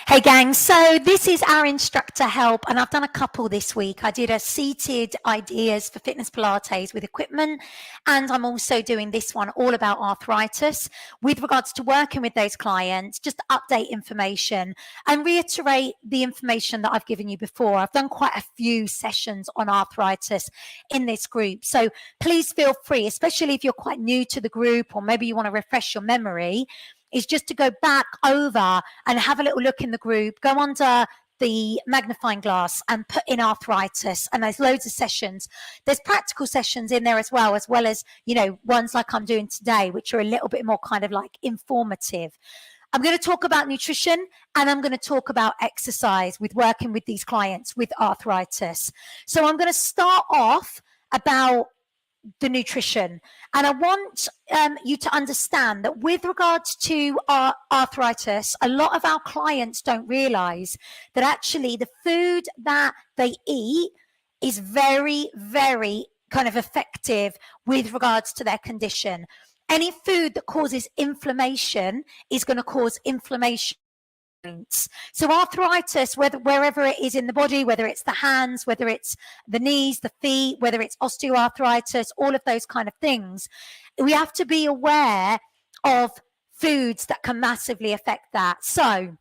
Hey gang, so this is our Instructor Help, and I've done a couple this week. I did a seated ideas for fitness Pilates with equipment, and I'm also doing this one all about arthritis with regards to working with those clients, just to update information and reiterate the information that I've given you before. I've done quite a few sessions on arthritis in this group, so please feel free, especially if you're quite new to the group or maybe you want to refresh your memory, is just to go back over and have a little look in the group, go under the magnifying glass and put in arthritis, and there's loads of sessions. There's practical sessions in there as well as, you know, ones like I'm doing today, which are a little bit more kind of like informative. I'm going to talk about nutrition and I'm going to talk about exercise with working with these clients with arthritis. So I'm going to start off about the nutrition, and I want you to understand that with regards to our arthritis, a lot of our clients don't realize that actually the food that they eat is very, very kind of effective with regards to their condition. Any food that causes inflammation is going to cause inflammation. So arthritis, wherever it is in the body, whether it's the hands, whether it's the knees, the feet, whether it's osteoarthritis, all of those kind of things, we have to be aware of foods that can massively affect that. So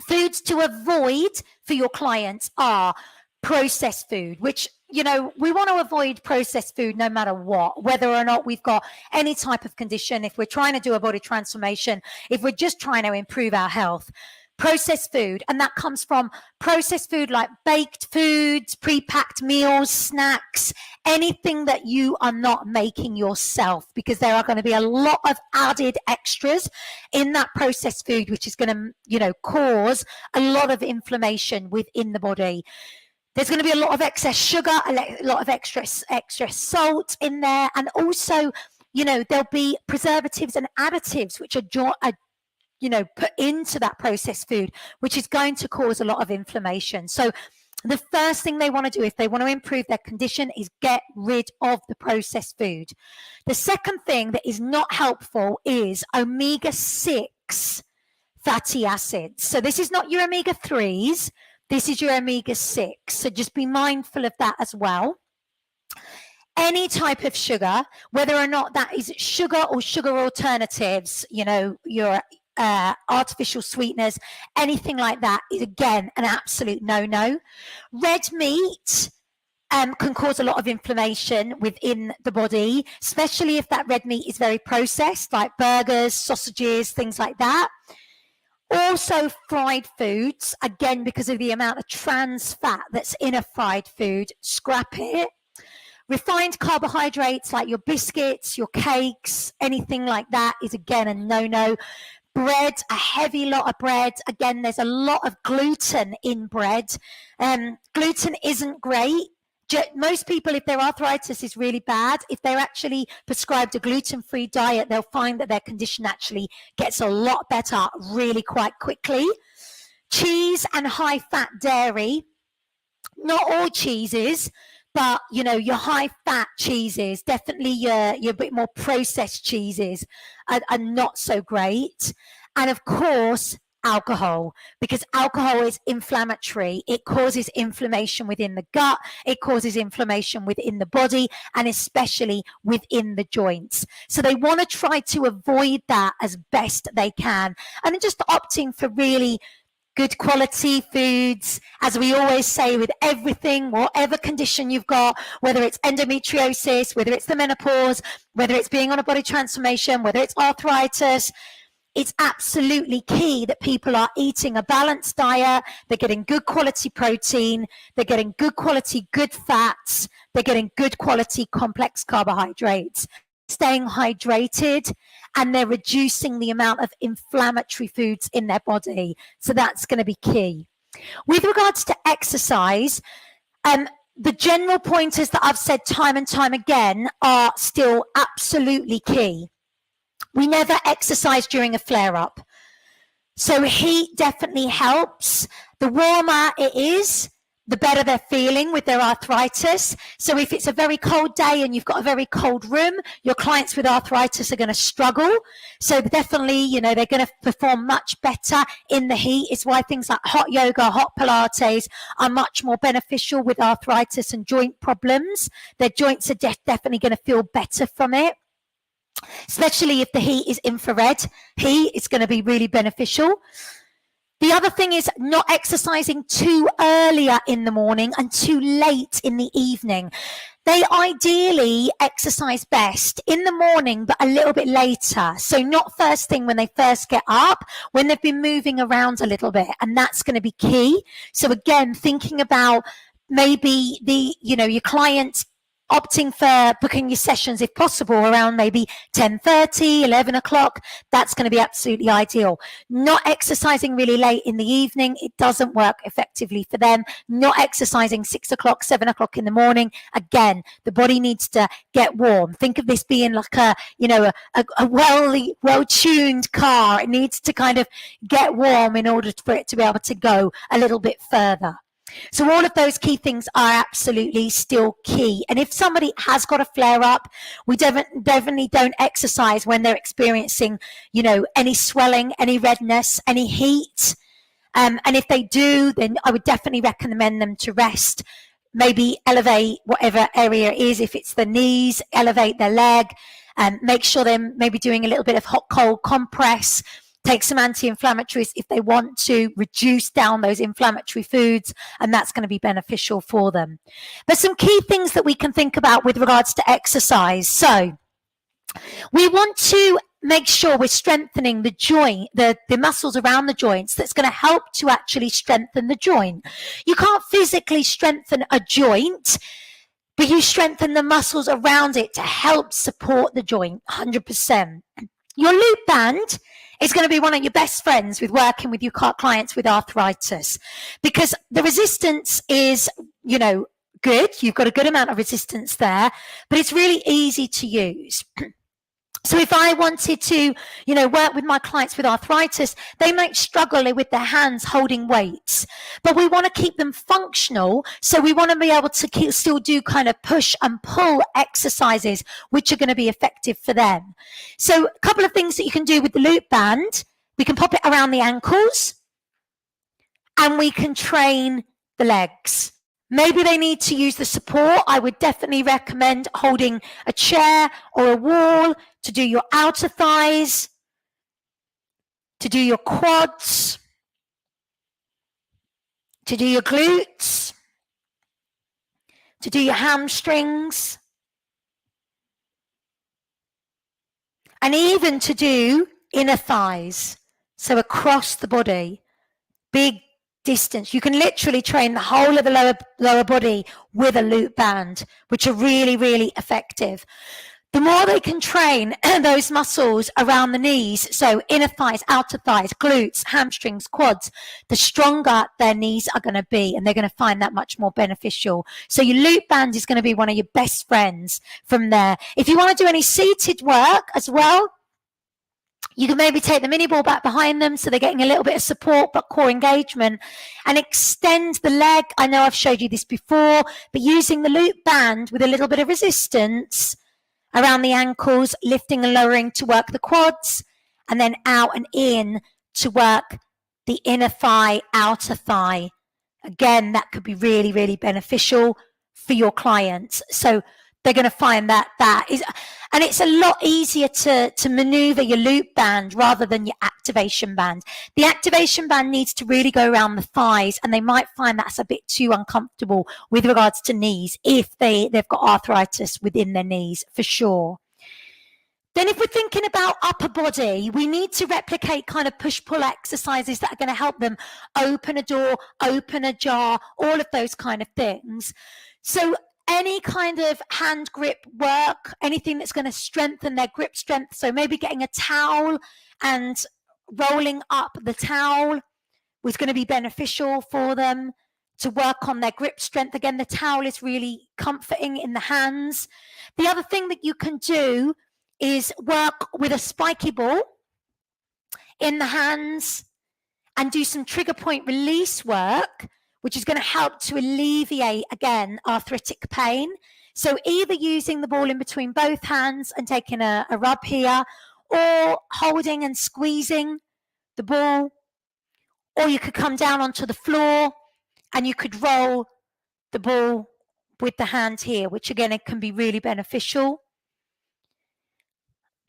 foods to avoid for your clients are processed food, which, you know, we want to avoid processed food no matter what, whether or not we've got any type of condition, if we're trying to do a body transformation, if we're just trying to improve our health. Processed food, and that comes from processed food like baked foods, pre-packed meals, snacks, anything that you are not making yourself, because there are going to be a lot of added extras in that processed food, which is going to, you know, cause a lot of inflammation within the body. There's going to be a lot of excess sugar, a lot of extra salt in there. And also, you know, there'll be preservatives and additives, which are you know, put into that processed food, which is going to cause a lot of inflammation. So the first thing they want to do if they want to improve their condition is get rid of the processed food. The second thing that is not helpful is omega-6 fatty acids. So this is not your omega-3s. This is your omega-6. So just be mindful of that as well. Any type of sugar, whether or not that is sugar or sugar alternatives, you know, your artificial sweeteners, anything like that is, again, an absolute no-no. Red meat can cause a lot of inflammation within the body, especially if that red meat is very processed, like burgers, sausages, things like that. Also fried foods, again, because of the amount of trans fat that's in a fried food, scrap it. Refined carbohydrates like your biscuits, your cakes, anything like that is, again, a no-no. Bread, a heavy lot of bread. Again, there's a lot of gluten in bread. Gluten isn't great. Most people, if their arthritis is really bad, if they're actually prescribed a gluten-free diet, they'll find that their condition actually gets a lot better really quite quickly. Cheese and high-fat dairy. Not all cheeses, but, you know, your high-fat cheeses, definitely your bit more processed cheeses are not so great. And, of course, alcohol, because alcohol is inflammatory. It causes inflammation within the gut. It causes inflammation within the body, and especially within the joints. So they want to try to avoid that as best they can. And just opting for really good quality foods, as we always say with everything, whatever condition you've got, whether it's endometriosis, whether it's the menopause, whether it's being on a body transformation, whether it's arthritis, it's absolutely key that people are eating a balanced diet. They're getting good quality protein. They're getting good quality, good fats. They're getting good quality complex carbohydrates, staying hydrated, and they're reducing the amount of inflammatory foods in their body. So that's going to be key. With regards to exercise, the general pointers that I've said time and time again are still absolutely key. We never exercise during a flare-up. So heat definitely helps. The warmer it is, the better they're feeling with their arthritis. So if it's a very cold day and you've got a very cold room, your clients with arthritis are going to struggle. So definitely, they're going to perform much better in the heat. It's why things like hot yoga, hot Pilates are much more beneficial with arthritis and joint problems. Their joints are definitely going to feel better from it. Especially if the heat is infrared heat, it's going to be really beneficial. The other thing is not exercising too earlier in the morning and too late in the evening. They ideally exercise best in the morning, but a little bit later. So not first thing when they first get up, when they've been moving around a little bit, and that's going to be key. So again, thinking about maybe your clients opting for booking your sessions, if possible, around maybe 10:30, 11 o'clock. That's going to be absolutely ideal. Not exercising really late in the evening. It doesn't work effectively for them. Not exercising 6 o'clock, 7 o'clock in the morning. Again, the body needs to get warm. Think of this being like a well-tuned car. It needs to kind of get warm in order for it to be able to go a little bit further. So all of those key things are absolutely still key. And if somebody has got a flare up, we definitely don't exercise when they're experiencing, any swelling, any redness, any heat. And if they do, then I would definitely recommend them to rest. Maybe elevate whatever area it is. If it's the knees, elevate their leg, and make sure they're maybe doing a little bit of hot cold compress. Take some anti-inflammatories if they want to reduce down those inflammatory foods, and that's going to be beneficial for them. But some key things that we can think about with regards to exercise. So we want to make sure we're strengthening the joint, the muscles around the joints. That's going to help to actually strengthen the joint. You can't physically strengthen a joint, but you strengthen the muscles around it to help support the joint 100%. Your loop band is going to be one of your best friends with working with your clients with arthritis, because the resistance is, good. You've got a good amount of resistance there, but it's really easy to use. So if I wanted to, work with my clients with arthritis, they might struggle with their hands holding weights, but we want to keep them functional. So we want to be able to still do kind of push and pull exercises, which are going to be effective for them. So a couple of things that you can do with the loop band. We can pop it around the ankles and we can train the legs. Maybe they need to use the support. I would definitely recommend holding a chair or a wall to do your outer thighs, to do your quads, to do your glutes, to do your hamstrings, and even to do inner thighs. So across the body, big distance. You can literally train the whole of the lower body with a loop band, which are really, really effective. The more they can train those muscles around the knees, so inner thighs, outer thighs, glutes, hamstrings, quads, the stronger their knees are going to be, and they're going to find that much more beneficial. So your loop band is going to be one of your best friends from there. If you want to do any seated work as well, you can maybe take the mini ball back behind them so they're getting a little bit of support but core engagement, and extend the leg. I know I've showed you this before, but using the loop band with a little bit of resistance around the ankles, lifting and lowering to work the quads, and then out and in to work the inner thigh, outer thigh. Again, that could be really, really beneficial for your clients. So they're going to find that is, and it's a lot easier to maneuver your loop band rather than your activation band. The activation band needs to really go around the thighs, and they might find that's a bit too uncomfortable with regards to knees if they've got arthritis within their knees, for sure. Then if we're thinking about upper body, we need to replicate kind of push-pull exercises that are going to help them open a door, open a jar, all of those kind of things. So any kind of hand grip work, anything that's going to strengthen their grip strength. So maybe getting a towel and rolling up the towel was going to be beneficial for them to work on their grip strength. Again, the towel is really comforting in the hands. The other thing that you can do is work with a spiky ball in the hands and do some trigger point release work which is going to help to alleviate, again, arthritic pain. So either using the ball in between both hands and taking a rub here, or holding and squeezing the ball, or you could come down onto the floor and you could roll the ball with the hand here, which again, it can be really beneficial.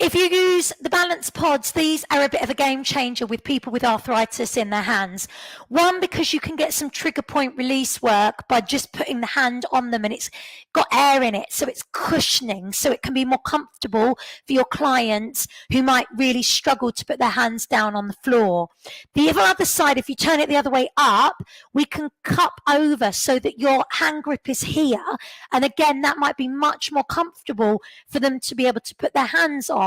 If you use the balance pods, these are a bit of a game changer with people with arthritis in their hands. One, because you can get some trigger point release work by just putting the hand on them, and it's got air in it, so it's cushioning, so it can be more comfortable for your clients who might really struggle to put their hands down on the floor. The other side, if you turn it the other way up, we can cup over so that your hand grip is here, and again, that might be much more comfortable for them to be able to put their hands on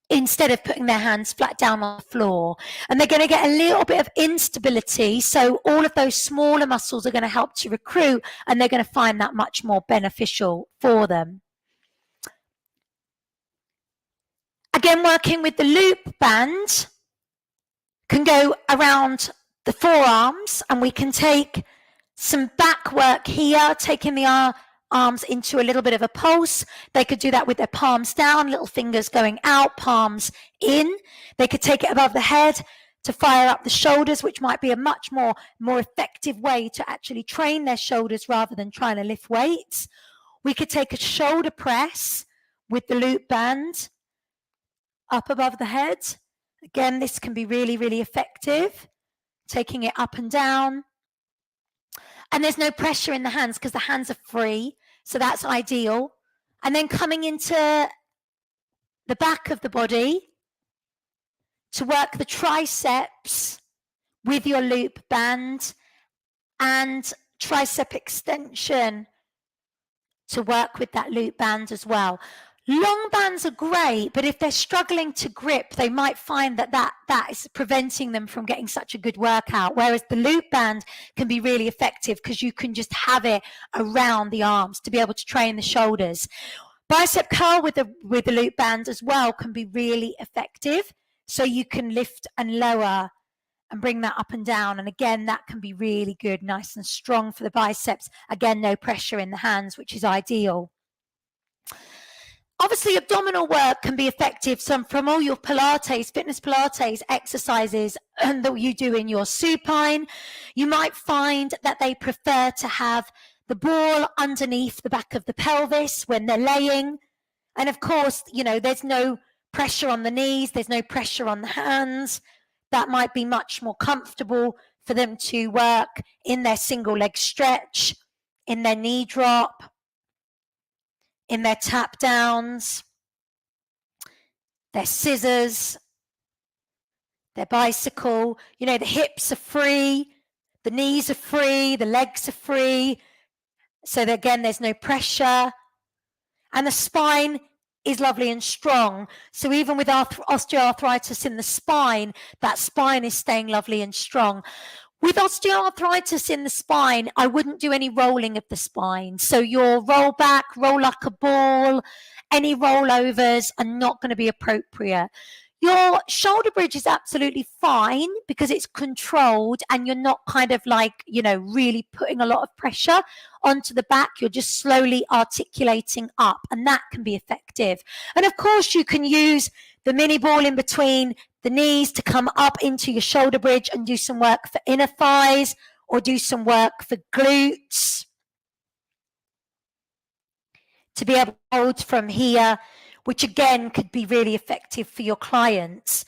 instead of putting their hands flat down on the floor. And they're going to get a little bit of instability, so all of those smaller muscles are going to help to recruit, and they're going to find that much more beneficial for them. Again, working with the loop band can go around the forearms, and we can take some back work here, taking the arms into a little bit of a pulse. They could do that with their palms down, little fingers going out, palms in. They could take it above the head to fire up the shoulders, which might be a much more effective way to actually train their shoulders rather than trying to lift weights. We could take a shoulder press with the loop band up above the head. Again, this can be really, really effective, taking it up and down. And there's no pressure in the hands because the hands are free, so that's ideal. And then coming into the back of the body to work the triceps with your loop band, and tricep extension to work with that loop band as well. Long bands are great, but if they're struggling to grip, they might find that is preventing them from getting such a good workout, whereas the loop band can be really effective because you can just have it around the arms to be able to train the shoulders. Bicep curl with the loop band as well can be really effective, so you can lift and lower and bring that up and down, and again, that can be really good, nice and strong for the biceps. Again, no pressure in the hands, which is ideal. Obviously, abdominal work can be effective from all your Pilates, fitness Pilates exercises that you do in your supine. You might find that they prefer to have the ball underneath the back of the pelvis when they're laying. And of course, there's no pressure on the knees, there's no pressure on the hands. That might be much more comfortable for them to work in their single leg stretch, in their knee drop, in their tap downs, their scissors, their bicycle. The hips are free, the knees are free, the legs are free. So again, there's no pressure. And the spine is lovely and strong. So even with osteoarthritis in the spine, that spine is staying lovely and strong. With osteoarthritis in the spine, I wouldn't do any rolling of the spine. So your roll back, roll like a ball, any rollovers are not going to be appropriate. Your shoulder bridge is absolutely fine because it's controlled and you're not kind of really putting a lot of pressure onto the back. You're just slowly articulating up, and that can be effective. And of course, you can use the mini ball in between the knees to come up into your shoulder bridge and do some work for inner thighs or do some work for glutes to be able to hold from here, which again could be really effective for your clients.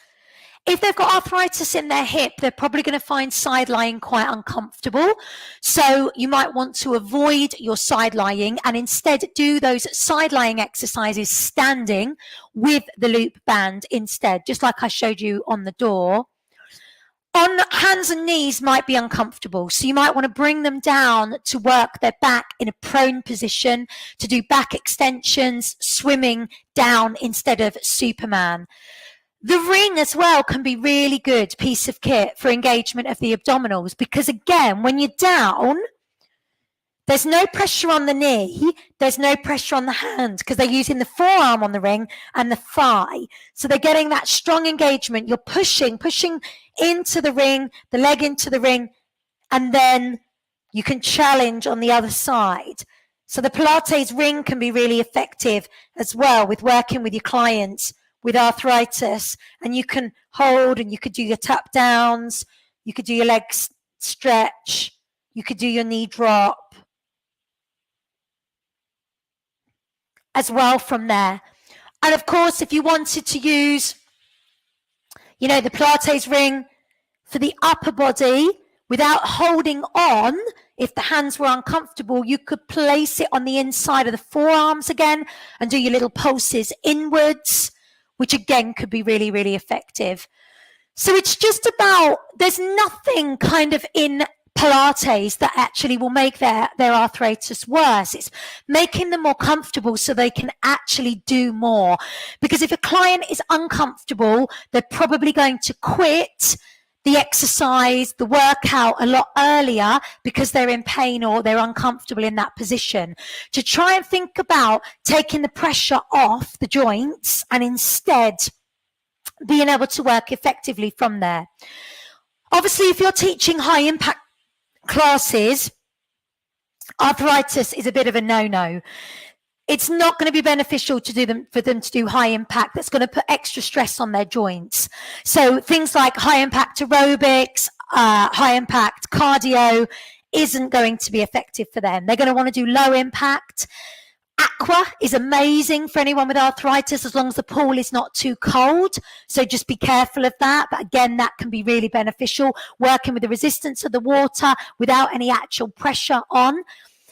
If they've got arthritis in their hip, they're probably going to find side lying quite uncomfortable. So you might want to avoid your side lying and instead do those side lying exercises standing with the loop band instead, just like I showed you on the door. On hands and knees might be uncomfortable, so you might want to bring them down to work their back in a prone position, to do back extensions, swimming down instead of Superman. The ring as well can be really good piece of kit for engagement of the abdominals because, again, when you're down, there's no pressure on the knee, there's no pressure on the hand because they're using the forearm on the ring and the thigh. So they're getting that strong engagement. You're pushing into the ring, the leg into the ring, and then you can challenge on the other side. So the Pilates ring can be really effective as well with working with your clients with arthritis, and you can hold and you could do your tap downs, you could do your legs stretch, you could do your knee drop as well from there. And of course, if you wanted to use, the Pilates ring for the upper body without holding on, if the hands were uncomfortable, you could place it on the inside of the forearms again and do your little pulses inwards, which again could be really, really effective. So it's just about, there's nothing kind of in Pilates that actually will make their arthritis worse. It's making them more comfortable so they can actually do more. Because if a client is uncomfortable, they're probably going to quit the exercise, the workout a lot earlier because they're in pain or they're uncomfortable in that position. To try and think about taking the pressure off the joints and instead being able to work effectively from there. Obviously, if you're teaching high impact classes, arthritis is a bit of a no-no. It's not going to be beneficial for them to do high impact. That's going to put extra stress on their joints. So things like high impact aerobics, high impact cardio isn't going to be effective for them. They're going to want to do low impact. Aqua is amazing for anyone with arthritis as long as the pool is not too cold. So just be careful of that. But again, that can be really beneficial, working with the resistance of the water without any actual pressure on.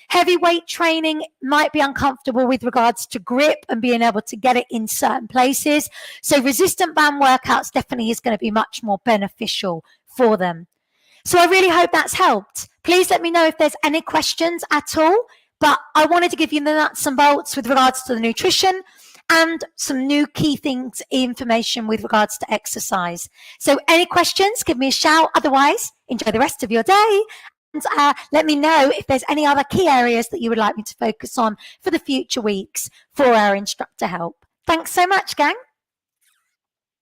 Heavy weight training might be uncomfortable with regards to grip and being able to get it in certain places. So resistant band workouts definitely is going to be much more beneficial for them. So I really hope that's helped. Please let me know if there's any questions at all. But I wanted to give you the nuts and bolts with regards to the nutrition and some new key things, information with regards to exercise. So any questions, give me a shout. Otherwise, enjoy the rest of your day. And let me know if there's any other key areas that you would like me to focus on for the future weeks for our Instructor Help. Thanks so much, gang.